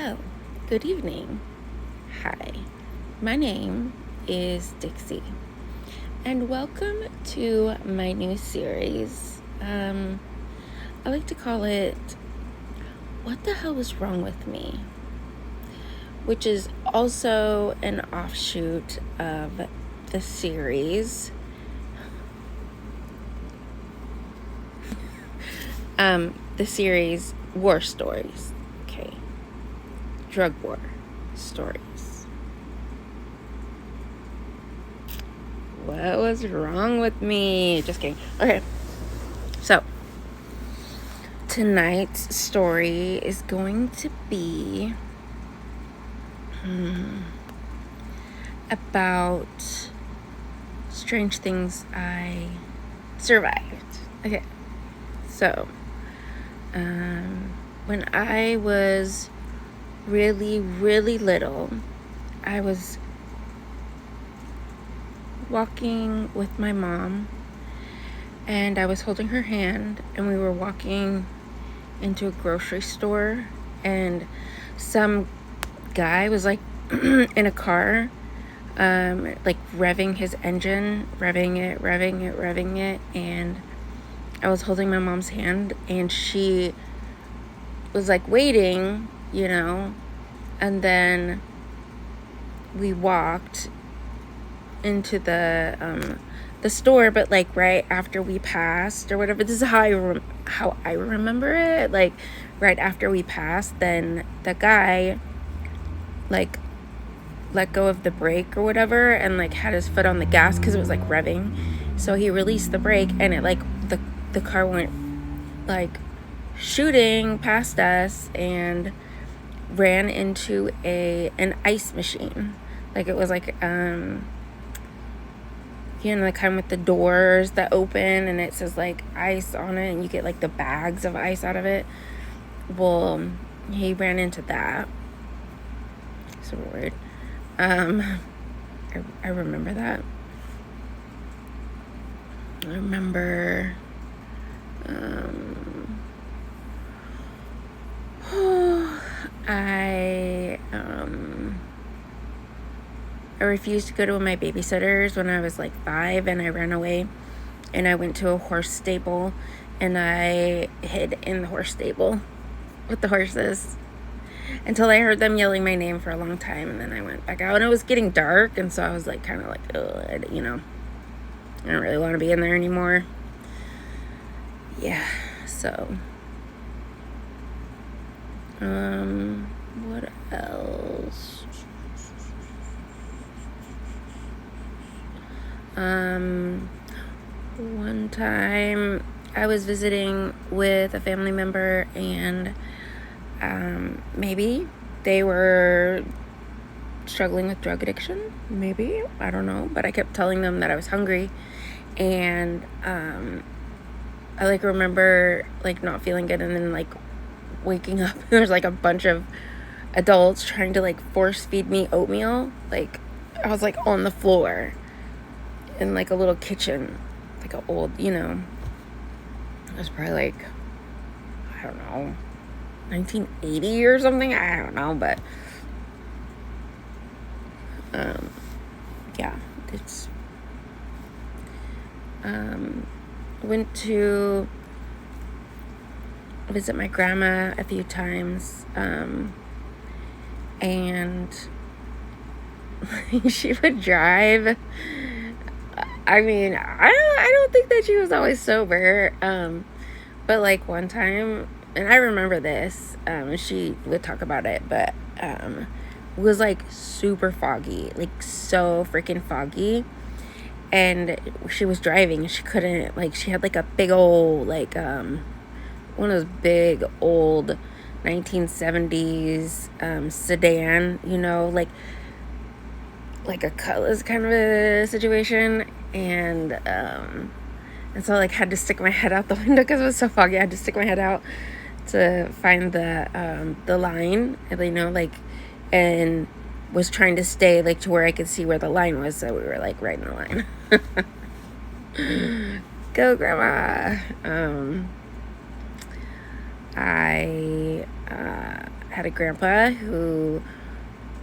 Hello, good evening. Hi, my name is Dixie, and welcome to my new series. I like to call it What the Hell Was Wrong with Me? Which is also an offshoot of the series. The series War Stories. Okay. Drug war stories. What was wrong with me? Just kidding. Okay. So, tonight's story is going to be about strange things I survived. Okay. So, when I was really, really little, I was walking with my mom, and I was holding her hand, and we were walking into a grocery store, and some guy was like in a car, like revving his engine, revving it, and I was holding my mom's hand, and she was like waiting, and then we walked into the store, but like right after we passed or whatever. This is how I remember it. Like right after we passed, then the guy like let go of the brake or whatever, and like had his foot on the gas because it was like revving. So he released the brake, and it like the car went like shooting past us and ran into an ice machine. Like it was like the kind with the doors that open, and it says like ice on it, and you get like the bags of ice out of it. Well, he ran into that. So weird. I remember that. I remember I refused to go to my babysitter's when I was like 5, and I ran away, and I went to a horse stable, and I hid in the horse stable with the horses until I heard them yelling my name for a long time, and then I went back out, and it was getting dark, and so I was like kind of like, I don't really want to be in there anymore. Yeah, so what else? One time I was visiting with a family member, and maybe they were struggling with drug addiction, maybe, I don't know, but I kept telling them that I was hungry, and I like remember like not feeling good, and then like waking up and there's like a bunch of adults trying to like force feed me oatmeal. Like I was like on the floor in like a little kitchen, like an old, it was probably like, I don't know, 1980 or something, I don't know, but yeah, it's went to visit my grandma a few times, and she would drive. I mean, I don't think that she was always sober, but like one time, and I remember this, she would talk about it, but it was like super foggy, like so freaking foggy, and she was driving, she couldn't, like, she had like a big old, like one of those big old 1970s sedan, like a Cutlass kind of a situation, and so I like had to stick my head out the window because it was so foggy. I had to stick my head out to find the line, and was trying to stay like to where I could see where the line was, so we were like right in the line. Go grandma. I had a grandpa who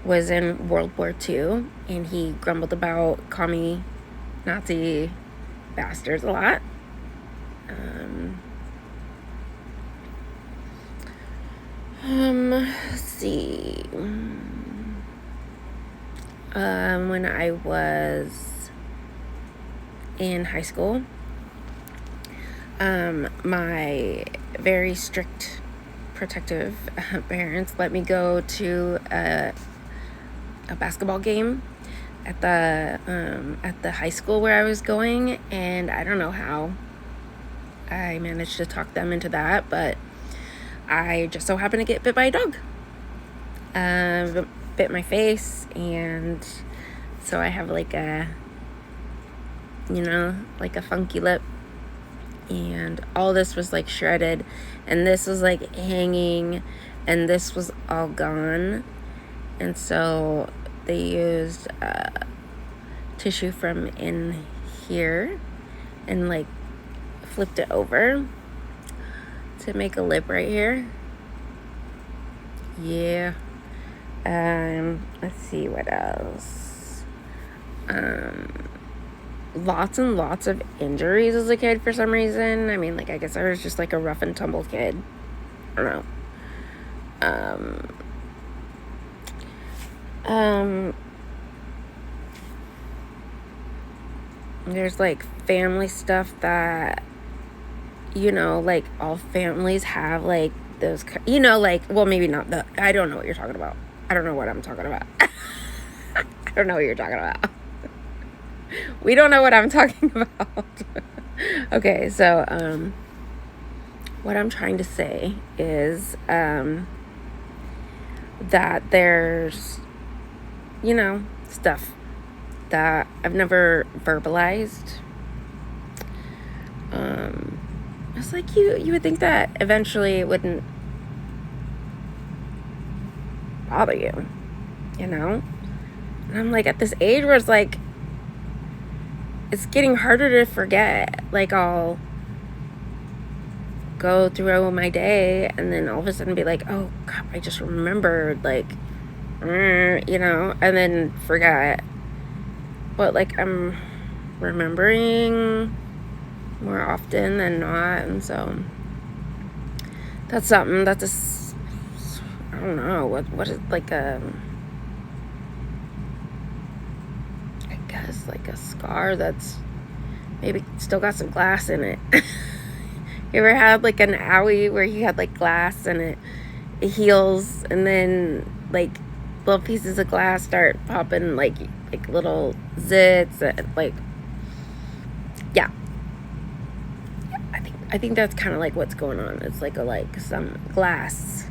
was in World War II, and he grumbled about commie Nazi bastards a lot. Let's see. When I was in high school, my very strict, protective parents let me go to a basketball game at the high school where I was going, and I don't know how I managed to talk them into that, but I just so happened to get bit by a dog. Bit my face, and so I have like a funky lip, and all this was like shredded, and this was like hanging, and this was all gone. And so they used tissue from in here and like flipped it over to make a lip right here. Yeah. Let's see what else. Lots and lots of injuries as a kid for some reason. I mean, like, I guess I was just like a rough and tumble kid. I don't know. There's like family stuff that, like all families have, like those, like, well, maybe not I don't know what you're talking about. I don't know what I'm talking about. I don't know what you're talking about. We don't know what I'm talking about. Okay, so, what I'm trying to say is, that there's, stuff that I've never verbalized. It's like you would think that eventually it wouldn't bother you, And I'm like at this age where it's like it's getting harder to forget. Like I'll go through my day and then all of a sudden be like, oh crap, I just remembered, like, and then forget. But like I'm remembering more often than not, and so that's something that's I don't know what is like I guess like a scar that's maybe still got some glass in it. You ever had like an owie where you had like glass and it heals, and then like little pieces of glass start popping like little zits, and like I think that's kind of like what's going on. It's like some glass,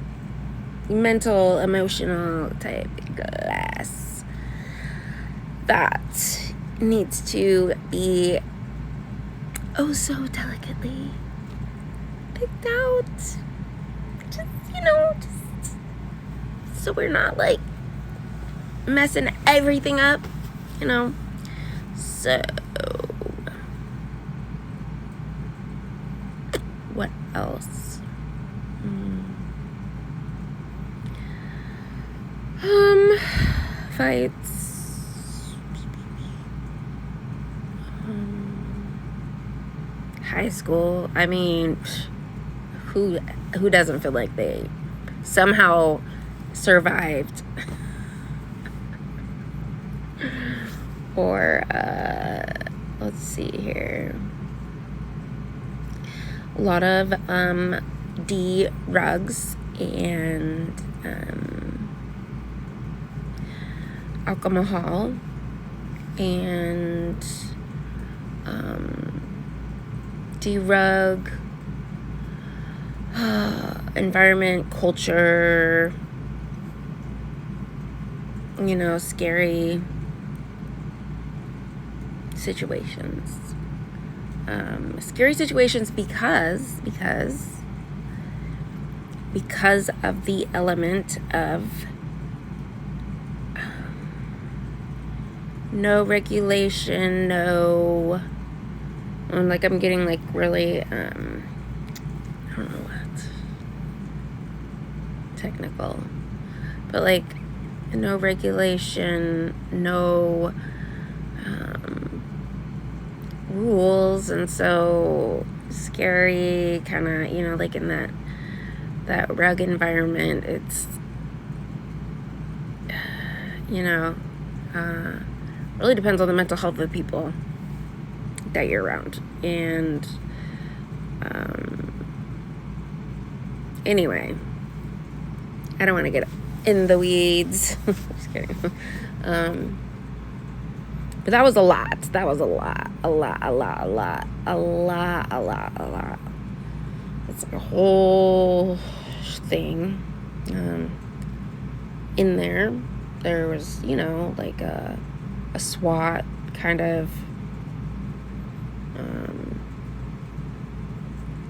mental, emotional type glass that needs to be oh so delicately picked out. Just so we're not like messing everything up, So what else? Fights. High school. I mean, who doesn't feel like they somehow survived? Or let's see here. A lot of drugs and alcohol and drug environment, culture, scary situations. Scary situations because of the element of no regulation, no, like I'm getting like really, I don't know what, technical. But like, no regulation, no rules, and so scary, kind of, you know, like in that rug environment. It's, you know, really depends on the mental health of the people that you're around. And anyway, I don't want to get in the weeds. Just kidding. But that was a lot. That was a lot. It's like a whole thing. In there was, you know, like a SWAT kind of,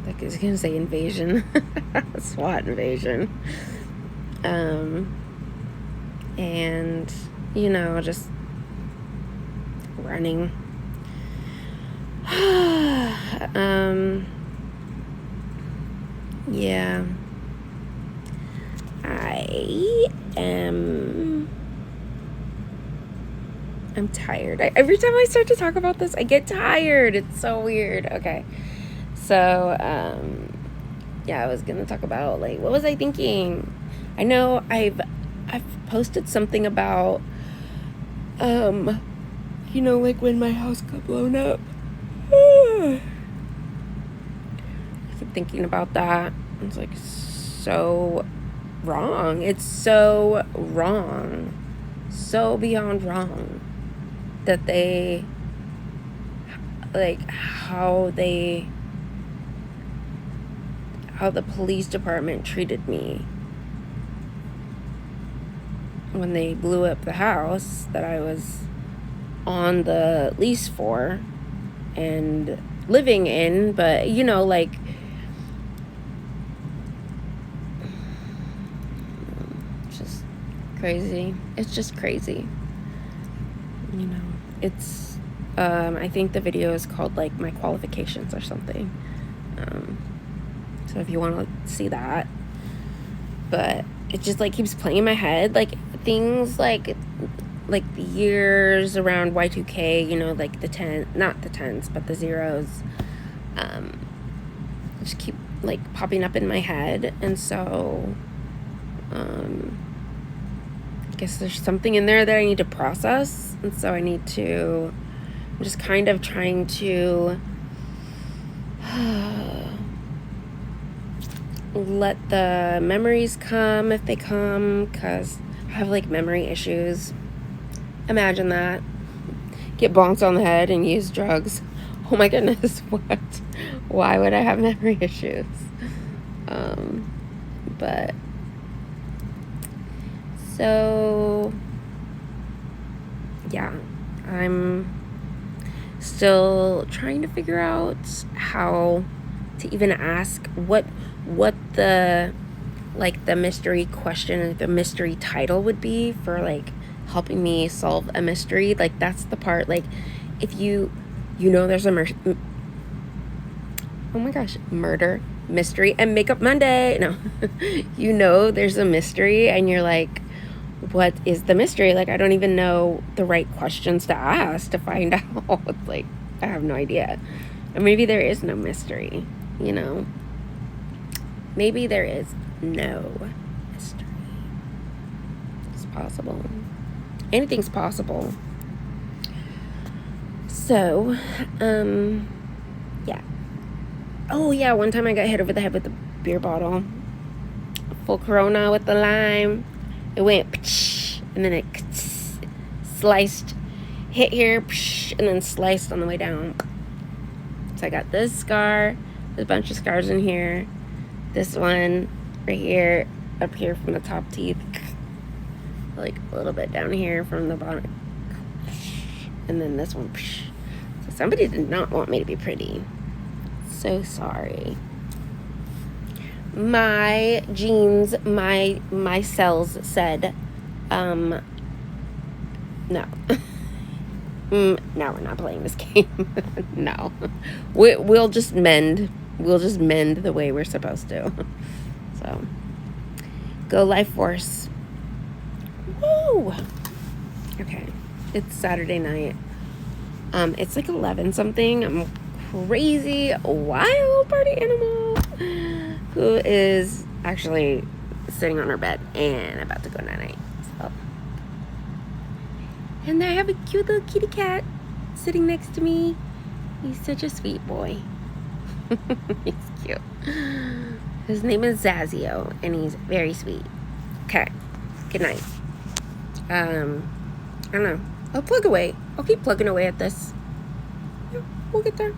like I was gonna say invasion, SWAT invasion, and, you know, just running. Yeah, I'm tired. Every time I start to talk about this, I get tired. It's so weird. Okay. So, yeah, I was going to talk about, like, what was I thinking? I know I've posted something about, you know, like when my house got blown up. I keep thinking about that. It's like so wrong. It's so wrong. So beyond wrong that they, like, how the police department treated me when they blew up the house that I was on the lease for and living in. But, you know, like, just crazy. It's just crazy. You know, it's, I think the video is called, like, my qualifications or something. So if you want to see that. But it just, like, keeps playing in my head, like, things like the years around Y2K, you know, like not the 10s, but the zeros, just keep, like, popping up in my head. And so, I guess there's something in there that I need to process. And so I'm just kind of trying to let the memories come if they come, because I have, like, memory issues. Imagine that. Get bonked on the head and use drugs. Oh my goodness, what? Why would I have memory issues? But so yeah, I'm still trying to figure out how to even ask what the, like, the mystery question, the mystery title would be for, like, helping me solve a mystery. Like, that's the part, like, if you know there's a murder mystery and Makeup Monday, no, you know there's a mystery and you're like, what is the mystery? Like, I don't even know the right questions to ask to find out. Like, I have no idea. Or maybe there is no mystery, you know, maybe there is no mystery. It's possible. Anything's possible. So, yeah. Oh, yeah, one time I got hit over the head with a beer bottle. Full Corona with the lime. It went, and then it sliced, hit here, and then sliced on the way down. So I got this scar, there's a bunch of scars in here. This one right here, up here from the top teeth. Like a little bit down here from the bottom, and then this one. So somebody did not want me to be pretty. So sorry. My genes, my cells said, no. No, we're not playing this game. No, we'll just mend the way we're supposed to. So Go Life Force. Woo! Okay, it's Saturday night. It's like 11 something. I'm crazy wild party animal who is actually sitting on her bed and about to go night-night. So. And I have a cute little kitty cat sitting next to me. He's such a sweet boy. He's cute. His name is Zazio, and he's very sweet. Okay, good night. I don't know. I'll plug away. I'll keep plugging away at this. Yeah, we'll get there.